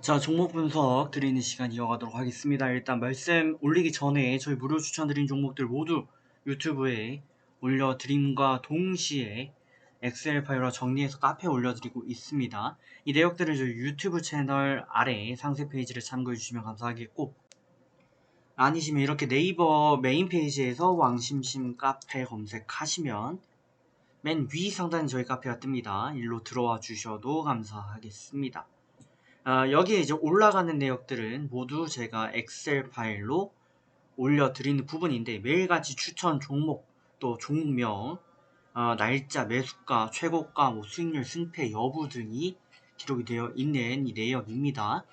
자, 종목 분석 드리는 시간 이어가도록 하겠습니다. 일단 말씀 올리기 전에 저희 무료 추천드린 종목들 모두 유튜브에 올려드림과 동시에 엑셀 파일로 정리해서 카페에 올려드리고 있습니다. 이 내역들은 저희 유튜브 채널 아래 상세 페이지를 참고해 주시면 감사하겠고, 아니시면 이렇게 네이버 메인 페이지에서 왕심심 카페 검색하시면 맨 위 상단에 저희 카페가 뜹니다. 일로 들어와 주셔도 감사하겠습니다. 여기에 이제 올라가는 내역들은 모두 제가 엑셀 파일로 올려드리는 부분인데, 매일같이 추천 종목, 또 종목명, 날짜, 매수가, 최고가, 수익률, 승패 여부 등이 기록이 되어 있는 이 내역입니다.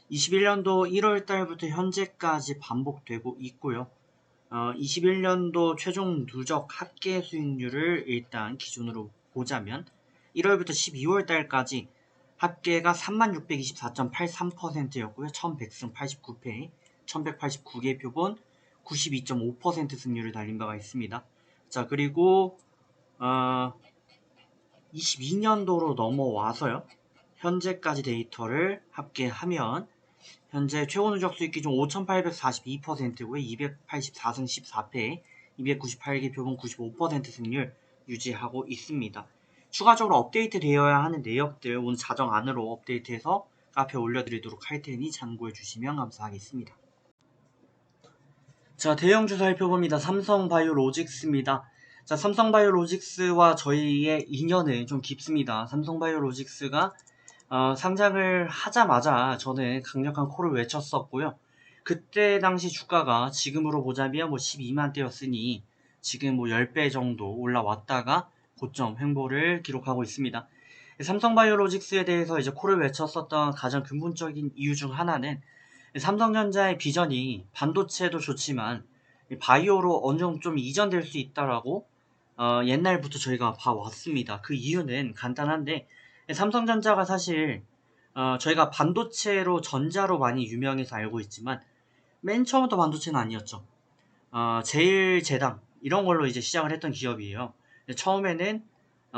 21년도 1월달부터 현재까지 반복되고 있고요. 21년도 최종 누적 합계 수익률을 일단 기준으로 보자면 1월부터 12월달까지 합계가 3624.83%였고요. 1100승 89패, 1189개 표본, 92.5% 승률을 달린 바가 있습니다. 자, 그리고 22년도로 넘어와서요. 현재까지 데이터를 합계하면 현재 최고 누적 수익 기준 5842%고요. 284승 14패, 298개 표본 95% 승률 유지하고 있습니다. 추가적으로 업데이트 되어야 하는 내역들 오늘 자정 안으로 업데이트해서 카페에 올려드리도록 할 테니 참고해 주시면 감사하겠습니다. 자, 대형주 살펴봅니다. 삼성바이오로직스입니다. 자, 삼성바이오로직스와 저희의 인연은 좀 깊습니다. 삼성바이오로직스가 상장을 하자마자 저는 강력한 콜을 외쳤었고요. 그때 당시 주가가 지금으로 보자면 12만대였으니 지금 10배 정도 올라왔다가 고점 횡보를 기록하고 있습니다. 삼성바이오로직스에 대해서 이제 콜을 외쳤었던 가장 근본적인 이유 중 하나는 삼성전자의 비전이 반도체도 좋지만 바이오로 어느 정도 좀 이전될 수 있다라고 옛날부터 저희가 봐왔습니다. 그 이유는 간단한데, 삼성전자가 사실 저희가 반도체로 전자로 많이 유명해서 알고 있지만 맨 처음부터 반도체는 아니었죠. 제일 제당 이런 걸로 이제 시작을 했던 기업이에요. 처음에는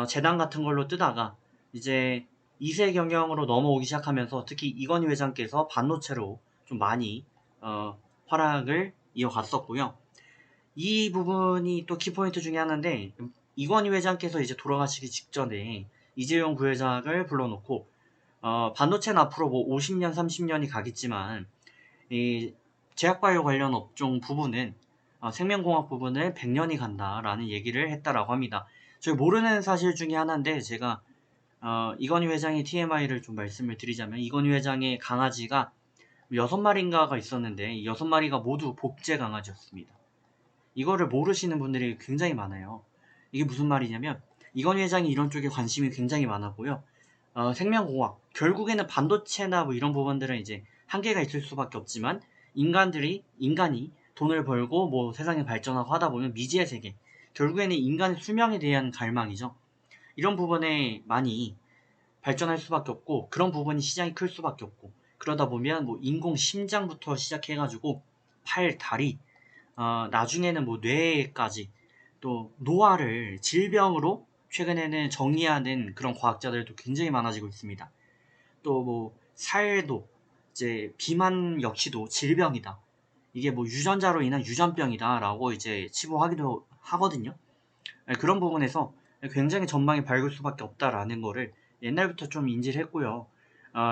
재단 같은 걸로 뜨다가 이제 2세 경영으로 넘어오기 시작하면서 특히 이건희 회장께서 반도체로 좀 많이 활약을 이어갔었고요. 이 부분이 또 키포인트 중에 하나인데, 이건희 회장께서 이제 돌아가시기 직전에 이재용 부회장을 불러놓고 반도체는 앞으로 50년, 30년이 가겠지만 이 제약바이오 관련 업종 부분은 생명공학 부분은 100년이 간다라는 얘기를 했다라고 합니다. 저희 모르는 사실 중에 하나인데, 제가 이건희 회장의 TMI를 좀 말씀을 드리자면 이건희 회장의 강아지가 6마리인가가 있었는데 이 6마리가 모두 복제 강아지였습니다. 이거를 모르시는 분들이 굉장히 많아요. 이게 무슨 말이냐면 이건희 회장이 이런 쪽에 관심이 굉장히 많았고요. 생명공학, 결국에는 반도체나 이런 부분들은 이제 한계가 있을 수밖에 없지만 인간이 돈을 벌고 세상이 발전하고 하다 보면 미지의 세계, 결국에는 인간의 수명에 대한 갈망이죠. 이런 부분에 많이 발전할 수밖에 없고, 그런 부분이 시장이 클 수밖에 없고, 그러다 보면 인공 심장부터 시작해가지고 팔, 다리, 나중에는 뇌까지, 또 노화를 질병으로 최근에는 정의하는 그런 과학자들도 굉장히 많아지고 있습니다. 또 살도 이제 비만 역시도 질병이다. 이게 유전자로 인한 유전병이다라고 이제 치부하기도 하거든요. 그런 부분에서 굉장히 전망이 밝을 수밖에 없다라는 거를 옛날부터 좀 인지를 했고요.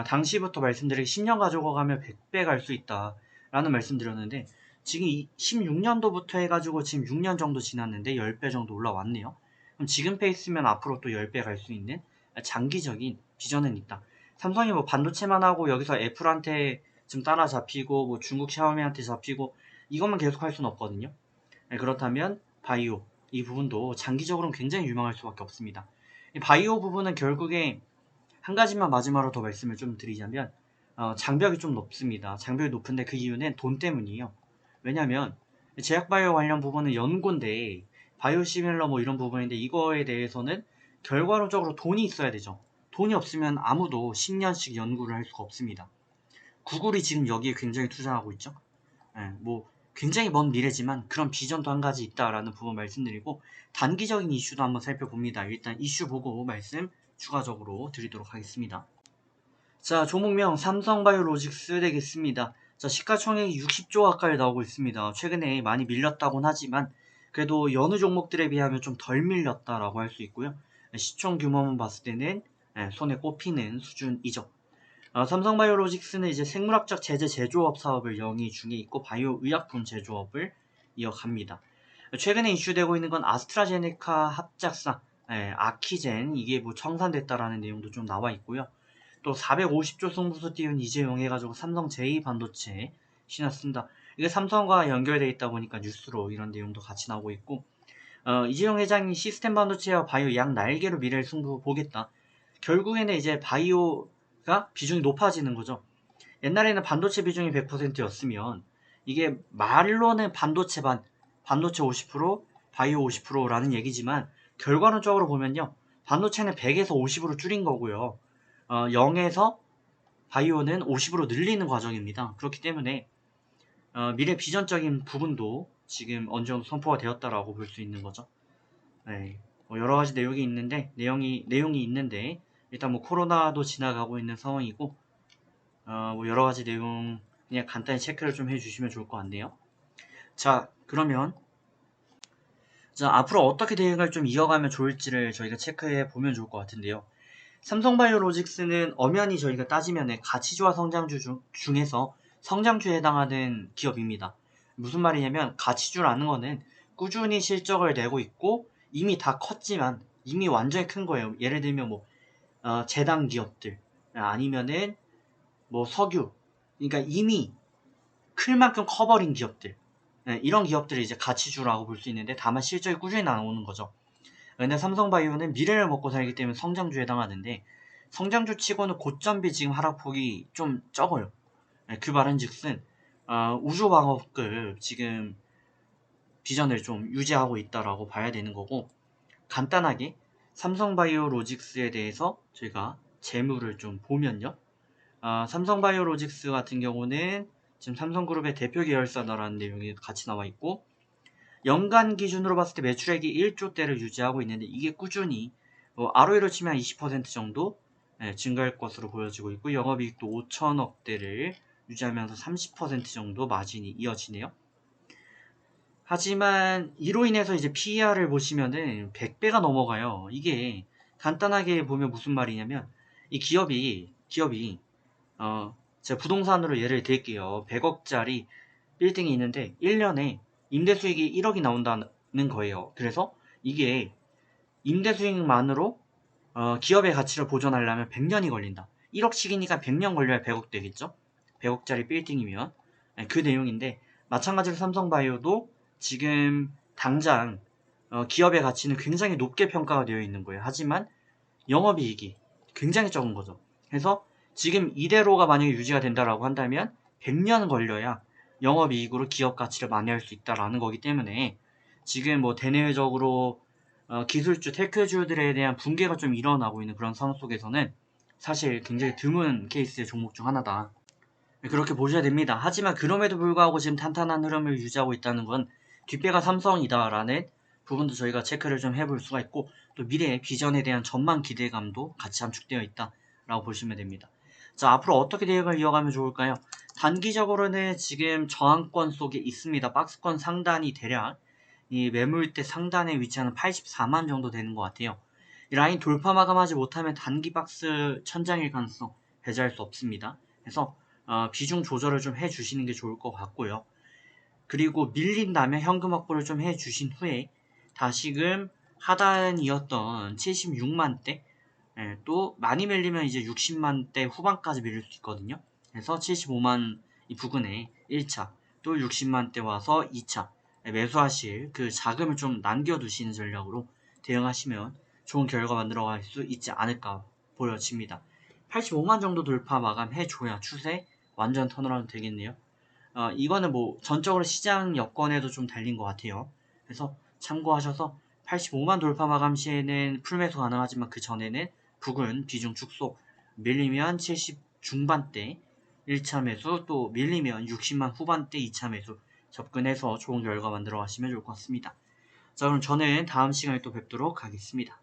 당시부터 말씀드린 10년 가지고 가면 100배 갈 수 있다라는 말씀드렸는데, 지금 16년도부터 해가지고 지금 6년 정도 지났는데 10배 정도 올라왔네요. 그럼 지금 페이스면 앞으로 또 10배 갈 수 있는 장기적인 비전은 있다. 삼성이 반도체만 하고 여기서 애플한테 지금 따라잡히고 중국 샤오미한테 잡히고 이것만 계속 할 수는 없거든요. 그렇다면 바이오 이 부분도 장기적으로는 굉장히 유망할 수밖에 없습니다. 이 바이오 부분은 결국에 한 가지만 마지막으로 더 말씀을 좀 드리자면 장벽이 좀 높습니다. 장벽이 높은데 그 이유는 돈 때문이에요. 왜냐하면 제약바이오 관련 부분은 연구인데, 바이오 시밀러 이런 부분인데 이거에 대해서는 결과론적으로 돈이 있어야 되죠. 돈이 없으면 아무도 10년씩 연구를 할 수가 없습니다. 구글이 지금 여기에 굉장히 투자하고 있죠. 굉장히 먼 미래지만 그런 비전도 한 가지 있다라는 부분 말씀드리고, 단기적인 이슈도 한번 살펴봅니다. 일단 이슈 보고 말씀 추가적으로 드리도록 하겠습니다. 자, 종목명 삼성바이오로직스 되겠습니다. 자, 시가총액이 60조 가까이 나오고 있습니다. 최근에 많이 밀렸다곤 하지만 그래도 여느 종목들에 비하면 좀 덜 밀렸다라고 할 수 있고요. 시총 규모만 봤을 때는 손에 꼽히는 수준이죠. 삼성바이오로직스는 이제 생물학적 제재 제조업 사업을 영위 중에 있고 바이오 의약품 제조업을 이어갑니다. 최근에 이슈되고 있는 건 아스트라제네카 합작사 아키젠 이게 뭐 청산됐다라는 내용도 좀 나와 있고요. 또 450조 승부수 띄운 이재용 해가지고 삼성 제2반도체 신었습니다. 이게 삼성과 연결되어 있다 보니까 뉴스로 이런 내용도 같이 나오고 있고 이재용 회장이 시스템 반도체와 바이오 양 날개로 미래를 승부 보겠다. 결국에는 이제 바이오가 비중이 높아지는 거죠. 옛날에는 반도체 비중이 100%였으면 이게 말로는 반도체 50%, 바이오 50%라는 얘기지만 결과론적으로 보면요. 반도체는 100에서 50으로 줄인 거고요. 0에서 바이오는 50으로 늘리는 과정입니다. 그렇기 때문에 미래 비전적인 부분도 지금 어느 정도 선포가 되었다라고 볼 수 있는 거죠. 네, 여러 가지 내용이 있는데 일단 뭐 코로나도 지나가고 있는 상황이고 뭐 여러 가지 내용 그냥 간단히 체크를 좀 해주시면 좋을 것 같네요. 자, 그러면 자 앞으로 어떻게 대응을 좀 이어가면 좋을지를 저희가 체크해 보면 좋을 것 같은데요. 삼성바이오로직스는 엄연히 저희가 따지면 가치주와 성장주 중에서 성장주에 해당하는 기업입니다. 무슨 말이냐면 가치주라는 거는 꾸준히 실적을 내고 있고 이미 다 컸지만 이미 완전히 큰 거예요. 예를 들면 뭐 제당 기업들 아니면은 뭐 석유 그러니까 이미 클 만큼 커버린 기업들 이런 기업들을 이제 가치주라고 볼 수 있는데 다만 실적이 꾸준히 나오는 거죠. 근데 삼성바이오는 미래를 먹고 살기 때문에 성장주에 해당하는데 성장주 치고는 고점비 지금 하락폭이 좀 적어요. 그 말은즉슨 우주방어급 지금 비전을 좀 유지하고 있다라고 봐야 되는 거고 간단하게 삼성바이오로직스에 대해서 저희가 재무를 좀 보면요. 삼성바이오로직스 같은 경우는 지금 삼성그룹의 대표 계열사다라는 내용이 같이 나와 있고 연간 기준으로 봤을 때 매출액이 1조대를 유지하고 있는데 이게 꾸준히 ROE로 치면 20% 정도 증가할 것으로 보여지고 있고 영업이익도 5천억대를 유지하면서 30% 정도 마진이 이어지네요. 하지만 이로 인해서 이제 PER을 보시면은 100배가 넘어가요. 이게 간단하게 보면 무슨 말이냐면 이 기업이 제가 부동산으로 예를 들게요. 100억짜리 빌딩이 있는데 1년에 임대 수익이 1억이 나온다는 거예요. 그래서 이게 임대 수익만으로 기업의 가치를 보존하려면 100년이 걸린다. 1억씩이니까 100년 걸려야 100억 되겠죠? 100억짜리 빌딩이면 그 내용인데 마찬가지로 삼성바이오도 지금 당장 기업의 가치는 굉장히 높게 평가가 되어 있는 거예요. 하지만 영업이익이 굉장히 적은 거죠. 그래서 지금 이대로가 만약에 유지가 된다라고 한다면 100년 걸려야 영업이익으로 기업 가치를 만회할 수 있다라는 거기 때문에 지금 뭐 대내적으로 기술주, 테크주들에 대한 붕괴가 좀 일어나고 있는 그런 상황 속에서는 사실 굉장히 드문 케이스의 종목 중 하나다. 그렇게 보셔야 됩니다. 하지만 그럼에도 불구하고 지금 탄탄한 흐름을 유지하고 있다는 건 뒷배가 삼성이다라는 부분도 저희가 체크를 좀 해볼 수가 있고 또 미래의 비전에 대한 전망 기대감도 같이 함축되어 있다라고 보시면 됩니다. 자, 앞으로 어떻게 대응을 이어가면 좋을까요? 단기적으로는 지금 저항권 속에 있습니다. 박스권 상단이 대략 이 매물대 상단에 위치하는 84만 정도 되는 것 같아요. 이 라인 돌파 마감하지 못하면 단기 박스 천장일 가능성 배제할 수 없습니다. 그래서 비중 조절을 좀 해주시는 게 좋을 것 같고요. 그리고 밀린다면 현금 확보를 좀 해주신 후에 다시금 하단이었던 76만대 또 많이 밀리면 이제 60만대 후반까지 밀릴 수 있거든요. 그래서 75만 이 부근에 1차 또 60만대 와서 2차 매수하실 그 자금을 좀 남겨두시는 전략으로 대응하시면 좋은 결과 만들어갈 수 있지 않을까 보여집니다. 85만 정도 돌파 마감해줘야 추세 완전 턴어라운드 되겠네요. 이거는 뭐 전적으로 시장 여건에도 좀 달린 것 같아요. 그래서 참고하셔서 85만 돌파 마감 시에는 풀매수 가능하지만 그 전에는 부근 비중 축소 밀리면 70 중반대 1차 매수 또 밀리면 60만 후반대 2차 매수 접근해서 좋은 결과 만들어 가시면 좋을 것 같습니다. 자, 그럼 저는 다음 시간에 또 뵙도록 하겠습니다.